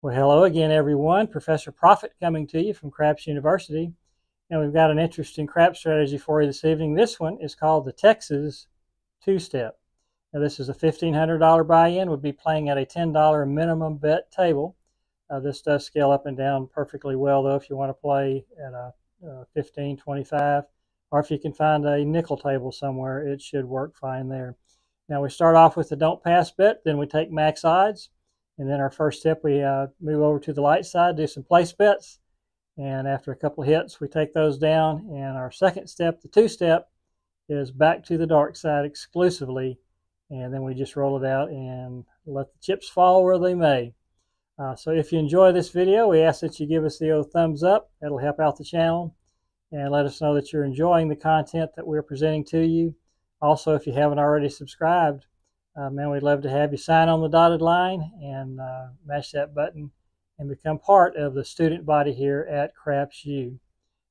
Well, hello again, everyone. Professor Profit coming to you from Craps University. And we've got an interesting crap strategy for you this evening. This one is called the Texas two-step. Now, this is a $1,500 buy-in. We'll be playing at a $10 minimum bet table. This does scale up and down perfectly well, though, if you want to play at a 15, 25, or if you can find a nickel table somewhere, it should work fine there. Now, we start off with the don't pass bet, then we take max odds. And then our first step, we move over to the light side, do some place bets. And after a couple of hits, we take those down. And our second step, the two-step, is back to the dark side exclusively. And then we just roll it out and let the chips fall where they may. So if you enjoy this video, we ask that you give us the old thumbs up. That'll help out the channel. And let us know that you're enjoying the content that we're presenting to you. Also, if you haven't already subscribed, man, we'd love to have you sign on the dotted line and mash that button and become part of the student body here at Craps U.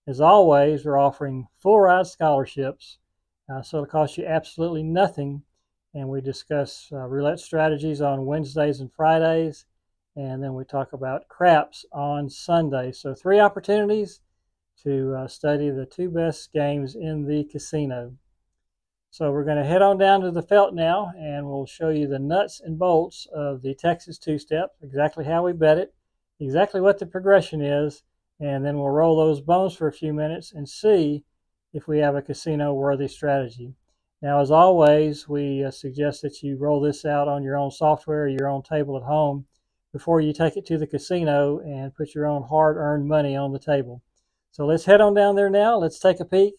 As always, we're offering full ride scholarships, so it'll cost you absolutely nothing. And we discuss roulette strategies on Wednesdays and Fridays, and then we talk about craps on Sundays. So 3 opportunities to study the 2 best games in the casino. So we're going to head on down to the felt now, and we'll show you the nuts and bolts of the Texas two-step, exactly how we bet it, exactly what the progression is, and then we'll roll those bones for a few minutes and see if we have a casino-worthy strategy. Now, as always, we suggest that you roll this out on your own software or your own table at home before you take it to the casino and put your own hard-earned money on the table. So let's head on down there now. Let's take a peek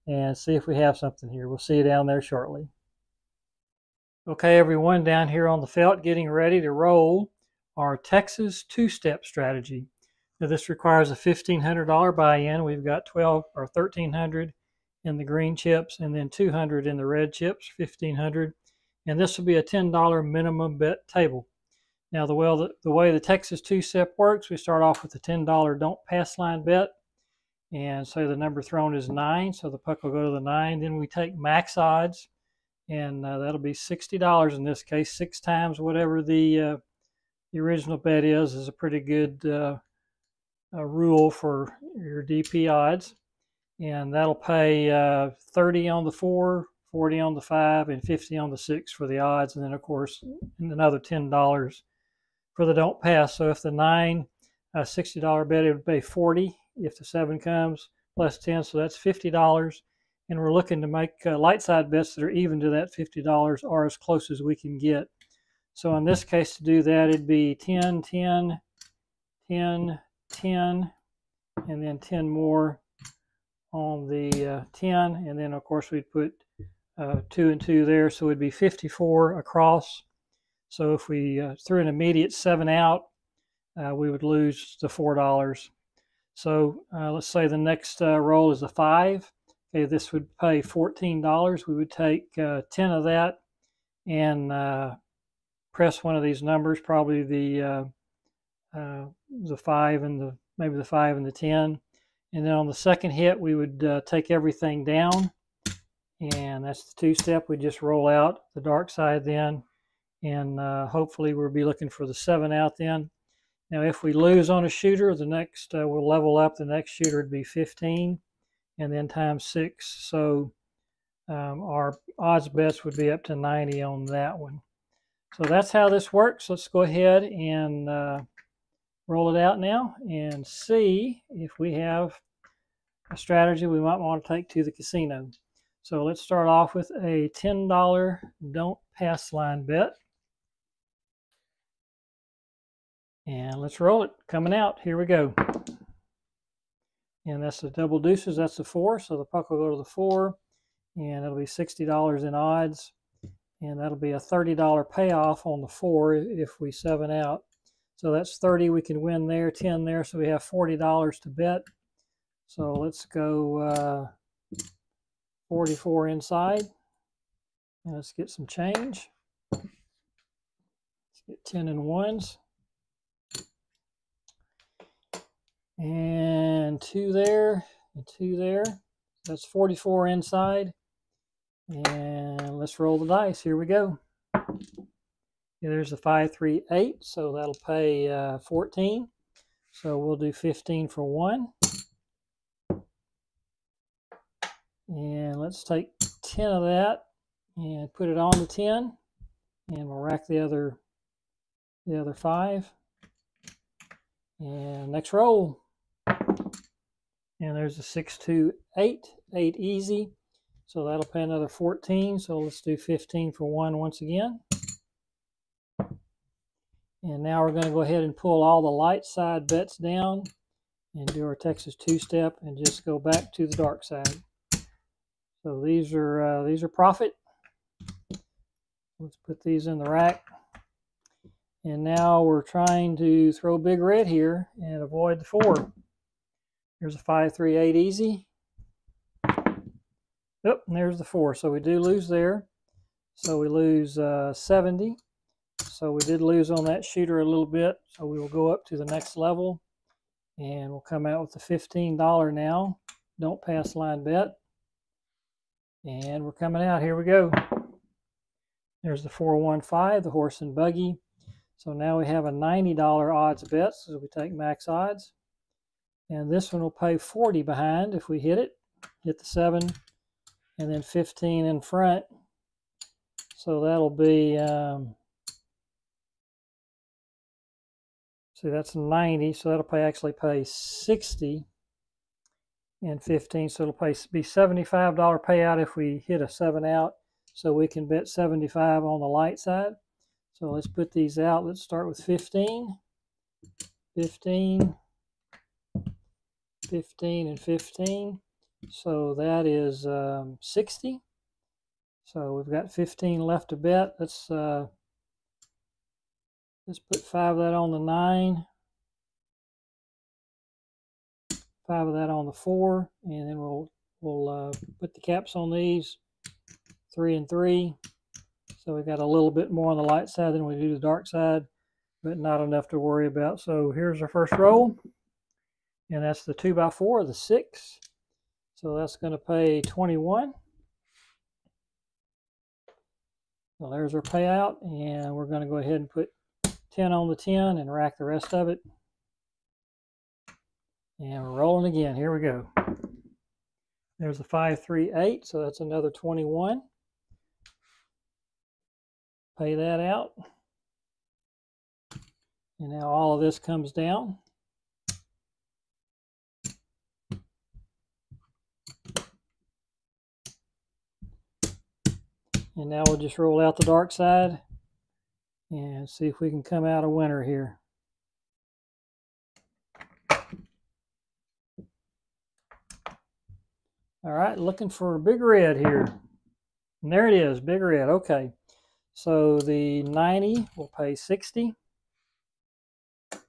and see if we have something here. We'll see you down there shortly. Okay, everyone, down here on the felt, getting ready to roll our Texas two-step strategy. Now, this requires a $1,500 buy-in. We've got 12 or 1,300 in the green chips, and then 200 in the red chips, 1,500. And this will be a $10 minimum bet table. Now, the way the Texas two-step works, we start off with a $10 don't pass line bet. And so the number thrown is 9, so the puck will go to the 9. Then we take max odds, and that'll be $60 in this case. 6 times whatever the original bet is a pretty good rule for your DP odds. And that'll pay 30 on the 4, 40 on the 5, and 50 on the 6 for the odds. And then, of course, another $10 for the don't pass. So if the 9 $60 bet, it would pay 40. If the 7 comes, plus 10, so that's $50. And we're looking to make light side bets that are even to that $50 or as close as we can get. So in this case, to do that, it'd be 10, 10, 10, 10, and then 10 more on the 10. And then, of course, we'd put 2 and 2 there, so it'd be 54 across. So if we threw an immediate 7 out, we would lose the $4. So let's say the next roll is a 5. Okay, this would pay $14. We would take 10 of that and press one of these numbers, probably the 5 and maybe the 5 and the 10. And then on the second hit, we would take everything down, and that's the two-step. We just roll out the dark side then, and hopefully we'll be looking for the 7 out then. Now, if we lose on a shooter, the next we'll level up. The next shooter would be 15, and then times 6. So our odds bets would be up to 90 on that one. So that's how this works. Let's go ahead and roll it out now and see if we have a strategy we might want to take to the casino. So let's start off with a $10 don't pass line bet. And let's roll it. Coming out. Here we go. And that's the double deuces. That's the 4. So the puck will go to the 4. And it'll be $60 in odds. And that'll be a $30 payoff on the 4 if we 7 out. So that's 30 we can win there, 10 there. So we have $40 to bet. So let's go 44 inside. And let's get some change. Let's get 10 and 1s. And 2 there, and 2 there. That's 44 inside. And let's roll the dice. Here we go. There's the 538, so that'll pay 14. So we'll do 15 for 1. And let's take 10 of that and put it on the 10. And we'll rack the other 5. And next roll. And there's a 628, 8 easy. So that'll pay another 14. So let's do 15 for 1 once again. And now we're going to go ahead and pull all the light side bets down and do our Texas two-step and just go back to the dark side. So these are profit. Let's put these in the rack. And now we're trying to throw big red here and avoid the 4. Here's a 538 easy. Oh, and there's the 4. So we do lose there. So we lose 70. So we did lose on that shooter a little bit. So we will go up to the next level. And we'll come out with the $15 now. Don't pass line bet. And we're coming out. Here we go. There's the 415, the horse and buggy. So now we have a $90 odds bet. So we take max odds. And this one will pay 40 behind if we hit it. Hit the 7. And then 15 in front. So that'll be... see, that's 90, so that'll actually pay 60 and 15. So it'll be $75 payout if we hit a 7 out. So we can bet 75 on the light side. So let's put these out. Let's start with 15, 15, 15, and 15. So that is 60. So we've got 15 left to bet. Let's put 5 of that on the 9, 5 of that on the 4, and then we'll put the caps on these, 3 and 3. So we've got a little bit more on the light side than we do the dark side, but not enough to worry about. So here's our first roll, and that's the 2x4, the 6. So that's going to pay 21. So there's our payout, and we're going to go ahead and put 10 on the 10 and rack the rest of it. And we're rolling again. Here we go. There's the 538, so that's another 21. Pay that out. And now all of this comes down. And now we'll just roll out the dark side and see if we can come out a winner here. All right, looking for a big red here. And there it is, big red. Okay, so the 90 will pay 60. So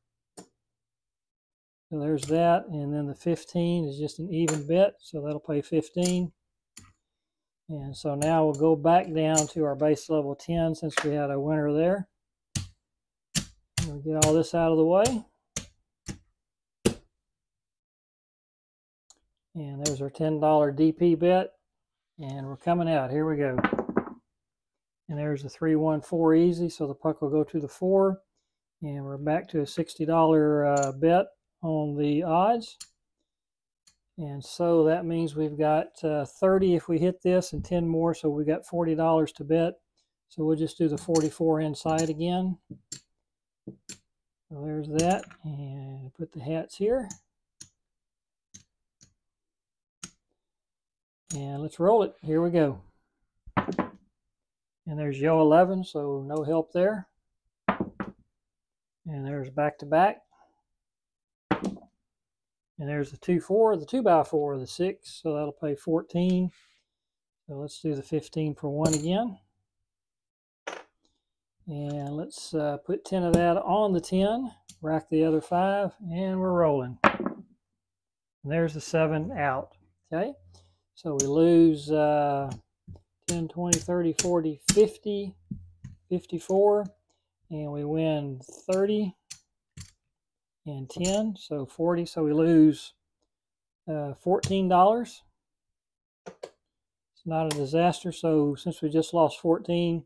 there's that, and then the 15 is just an even bet, so that'll pay 15. And so now we'll go back down to our base level 10 since we had a winner there. We'll get all this out of the way. And there's our $10 DP bet. And we're coming out. Here we go. And there's the 314 easy, so the puck will go to the 4. And we're back to a $60 bet on the odds. And so that means we've got 30 if we hit this and 10 more, so we got $40 to bet. So we'll just do the 44 inside again. So there's that, and put the hats here. And let's roll it. Here we go. And there's Yo 11, so no help there. And there's back to back. And there's the 2-4, the 2x4, the 6, so that'll pay 14. So let's do the 15 for 1 again. And let's put 10 of that on the 10, rack the other 5, and we're rolling. And there's the 7 out. Okay, so we lose 10, 20, 30, 40, 50, 54, and we win 30 and 10, so 40. So we lose $14. It's not a disaster. So since we just lost 14,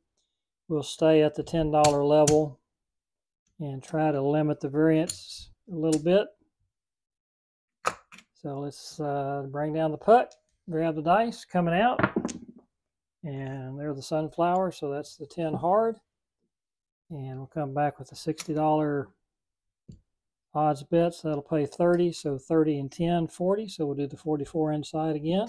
we'll stay at the $10 level and try to limit the variance a little bit. So let's bring down the putt, grab the dice coming out, and there's the sunflower, so that's the 10 hard. And we'll come back with the $60 odds bets. That'll pay 30, so 30 and 10, 40. So we'll do the 44 inside again.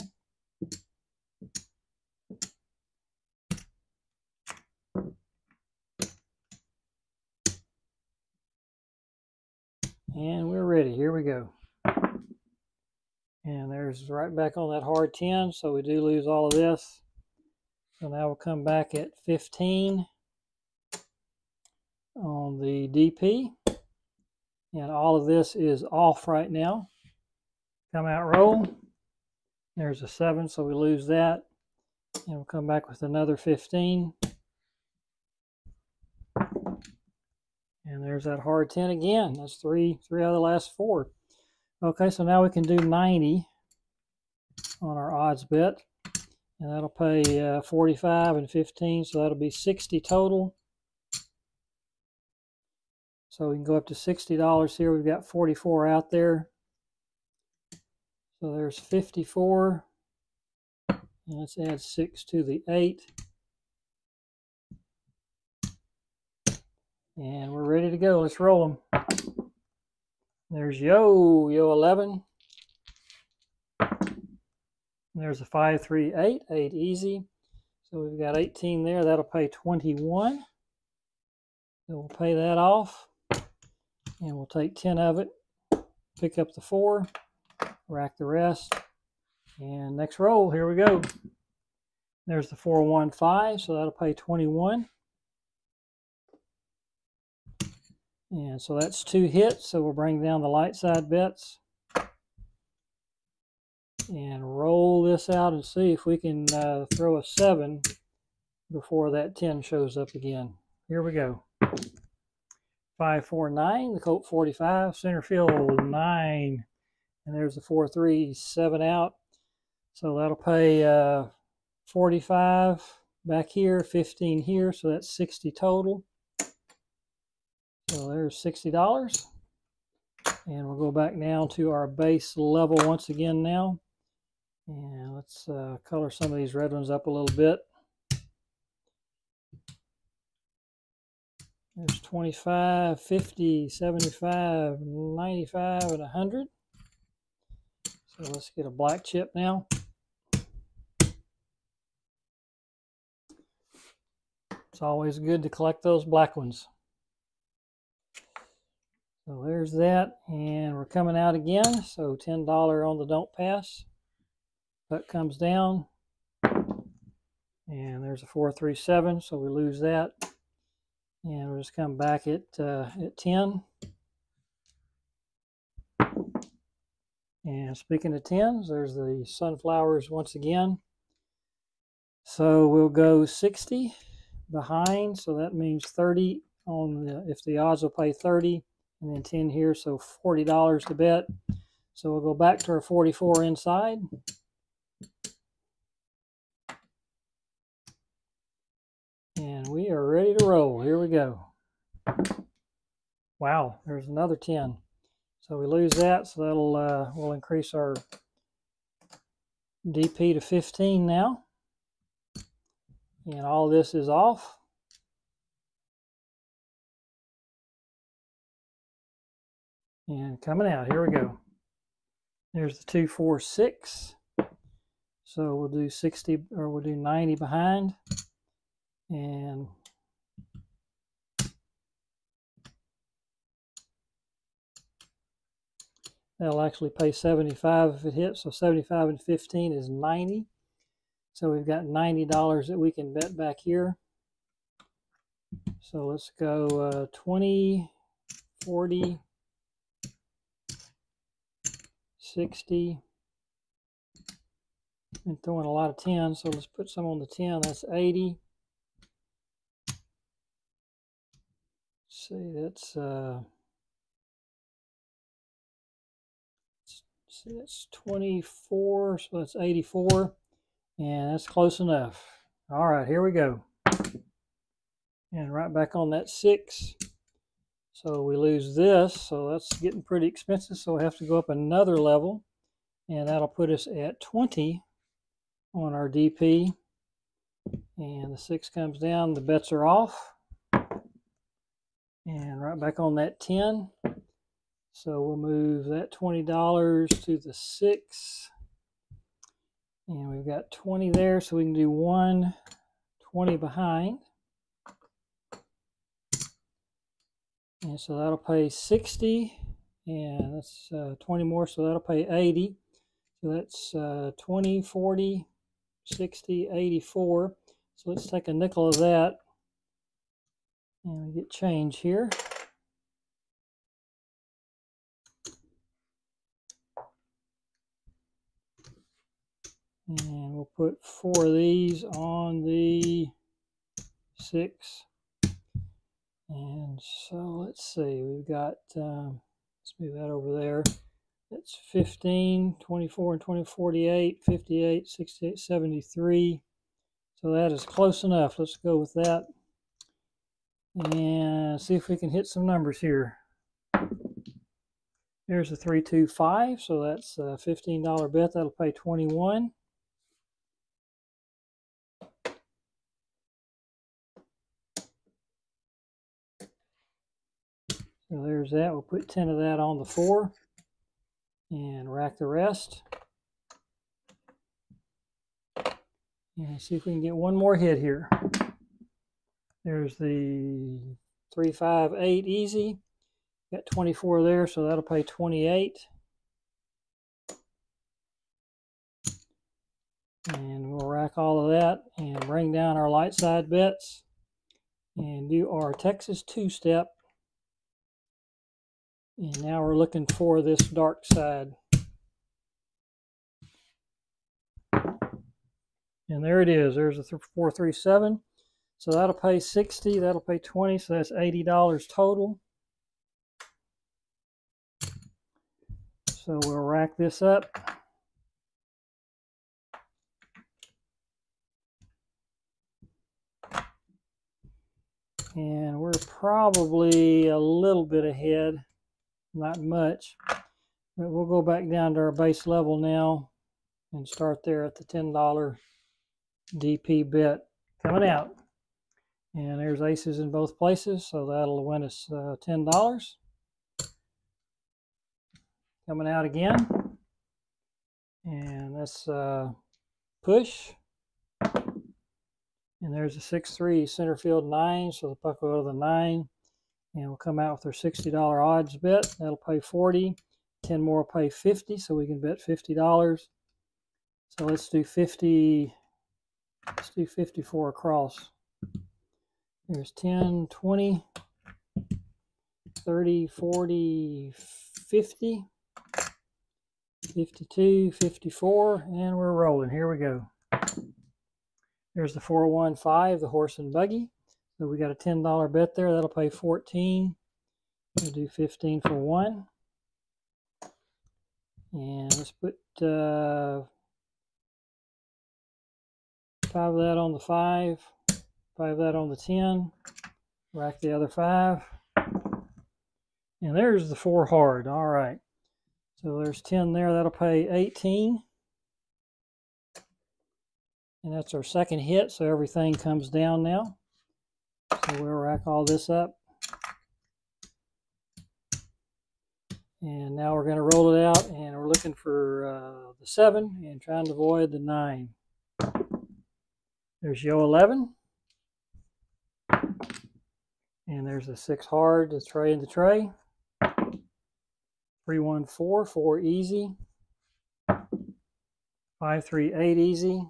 And we're ready. Here we go. And there's right back on that hard 10, so we do lose all of this. So now we'll come back at 15 on the DP. And all of this is off right now. Come out, roll. There's a 7, so we lose that. And we'll come back with another 15. And there's that hard 10 again. That's three out of the last 4. Okay, so now we can do 90 on our odds bet. And that'll pay 45 and 15, so that'll be 60 total. So we can go up to $60 here. We've got 44 out there. So there's 54. And let's add 6 to the 8. And we're ready to go. Let's roll them. There's yo 11. There's a 5, 3, 8. 8 easy. So we've got 18 there. That'll pay 21. So we'll pay that off. And we'll take 10 of it. Pick up the 4. Rack the rest. And next roll. Here we go. There's the 4, 1, 5. So that'll pay 21. And so that's 2 hits, so we'll bring down the light side bets and roll this out and see if we can throw a 7 before that 10 shows up again. Here we go. 5, 4, 9, the Colt 45, center field 9, and there's the 4, 3, 7 out. So that'll pay 45 back here, 15 here, so that's 60 total. So there's $60. And we'll go back now to our base level once again now. And let's color some of these red ones up a little bit. There's 25, 50, 75, 95, and 100. So let's get a black chip now. It's always good to collect those black ones. So there's that, and we're coming out again. So $10 on the don't pass. That comes down, and there's a 4, 3, 7. So we lose that, and we'll just come back at 10. And speaking of 10s, there's the sunflowers once again. So we'll go 60 behind. So that means 30 on the, if the odds will pay 30. And then 10 here, so $40 to bet. So we'll go back to our 44 inside. And we are ready to roll. Here we go. Wow, there's another 10. So we lose that, so that'll we'll increase our DP to 15 now. And all this is off. And coming out, here we go. There's the 2, 4, 6. So we'll do 60, or we'll do 90 behind. And that'll actually pay 75 if it hits. So 75 and 15 is 90. So we've got $90 that we can bet back here. So let's go 20, 40, 60. Been throwing a lot of 10s, so let's put some on the 10. That's 80. Let's see, that's that's 24, so that's 84, and that's close enough. All right, here we go. And right back on that 6. So we lose this, so that's getting pretty expensive, so we have to go up another level, and that'll put us at 20 on our DP. And the 6 comes down, the bets are off. And right back on that 10. So we'll move that $20 to the 6. And we've got 20 there, so we can do 1 20 behind. And so that'll pay 60. And that's 20 more, so that'll pay 80. So that's 20, 40, 60, 84. So let's take a nickel of that. And we get change here. And we'll put 4 of these on the 6. And so let's see, we've got, let's move that over there. That's 15, 24, and 20, 48, 58, 68, 73. So that is close enough. Let's go with that. And see if we can hit some numbers here. There's a 325, so that's a $15 bet. That'll pay 21. So there's that. We'll put 10 of that on the 4 and rack the rest. And see if we can get one more hit here. There's the 358 easy. Got 24 there, so that'll pay 28. And we'll rack all of that and bring down our light side bets and do our Texas 2-step. And now we're looking for this dark side. And there it is. There's a 437. So that'll pay 60. That'll pay 20. So that's $80 total. So we'll rack this up. And we're probably a little bit ahead. Not much, but we'll go back down to our base level now and start there at the $10 DP bet coming out. And there's aces in both places, so that'll win us $10. Coming out again, and that's push. And there's a 6-3 center field 9, so the puck will go to the 9. And we'll come out with our $60 odds bet. That'll pay 40. 10 more will pay 50, so we can bet $50. So let's do 50. Let's do 54 across. There's 10, 20, 30, 40, 50, 52, 54, and we're rolling. Here we go. There's the 415, the horse and buggy. So we got a $10 bet there. That'll pay 14. We'll do 15 for 1. And let's put 5 of that on the 5. 5 of that on the 10. Rack the other 5. And there's the 4 hard. All right. So there's 10 there. That'll pay 18. And that's our second hit. So everything comes down now. So we'll rack all this up. And now we're going to roll it out, and we're looking for the 7 and trying to avoid the 9. There's Yo 11. And there's the 6 hard, the tray in the tray. 314, 4 easy. 538 easy.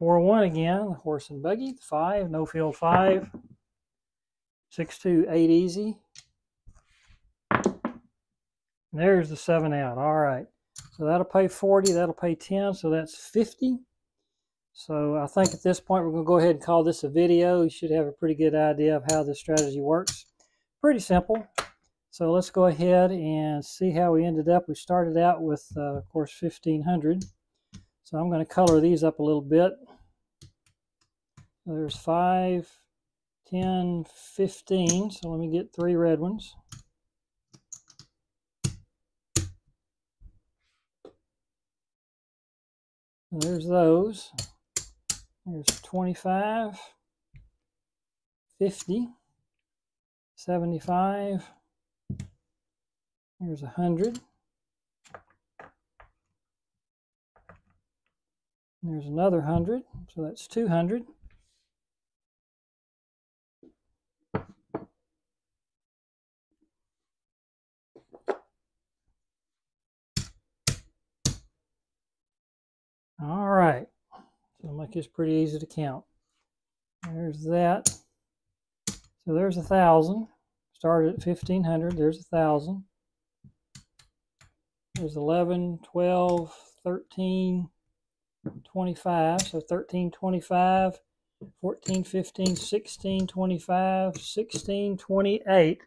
4-1 again, the horse and buggy, 5, no field 5. 6-2, 8 easy. And there's the 7 out. All right. So that'll pay 40, that'll pay 10, so that's 50. So I think at this point we're going to go ahead and call this a video. You should have a pretty good idea of how this strategy works. Pretty simple. So let's go ahead and see how we ended up. We started out with, of course, 1,500. So I'm going to color these up a little bit. So there's 5, 10, 15. So let me get 3 red ones. And there's those. There's 25, 50, 75. There's 100. There's another 100, so that's 200. All right, so it'll make this pretty easy to count. There's that. So there's 1,000. Started at 1,500. There's 1,000. There's 11, 12, 13, 25. So 13, 25, 14, 15, 16, 25, 16, 28.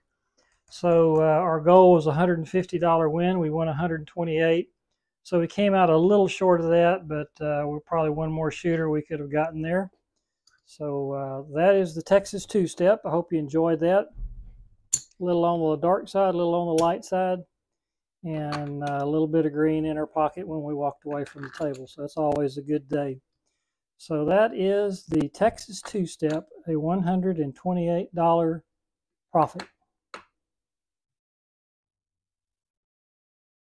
So our goal was a $150 win. We won 128. So we came out a little short of that, but we're probably one more shooter we could have gotten there. So that is the Texas two-step. I hope you enjoyed that. A little on the dark side, a little on the light side, and a little bit of green in our pocket when we walked away from the table. So that's always a good day. So that is the Texas two-step, a $128 profit.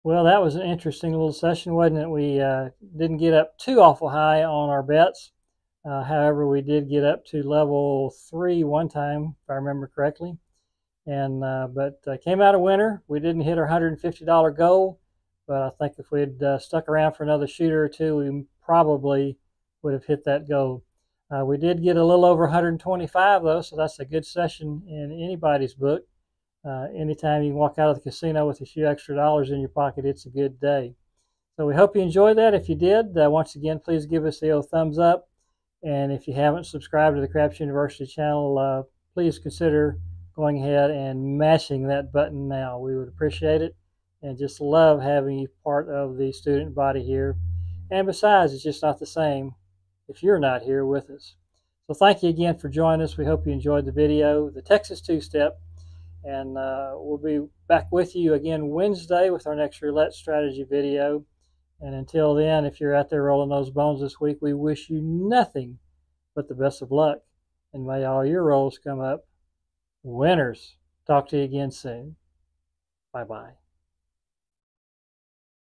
Well, that was an interesting little session, wasn't it? We didn't get up too awful high on our bets. However, we did get up to level 3 one time, if I remember correctly. And but came out a winner. We didn't hit our $150 goal, but I think if we had stuck around for another shooter or two, we probably would have hit that goal. We did get a little over 125 though, so that's a good session in anybody's book. Anytime you can walk out of the casino with a few extra dollars in your pocket, it's a good day. So we hope you enjoyed that. If you did, once again, please give us the old thumbs up. And if you haven't subscribed to the Craps University channel, please consider going ahead and mashing that button now. We would appreciate it and just love having you part of the student body here. And besides, it's just not the same if you're not here with us. So thank you again for joining us. We hope you enjoyed the video, the Texas two-step. And we'll be back with you again Wednesday with our next roulette strategy video. And until then, if you're out there rolling those bones this week, we wish you nothing but the best of luck. And may all your rolls come up winners. Talk to you again soon. Bye-bye.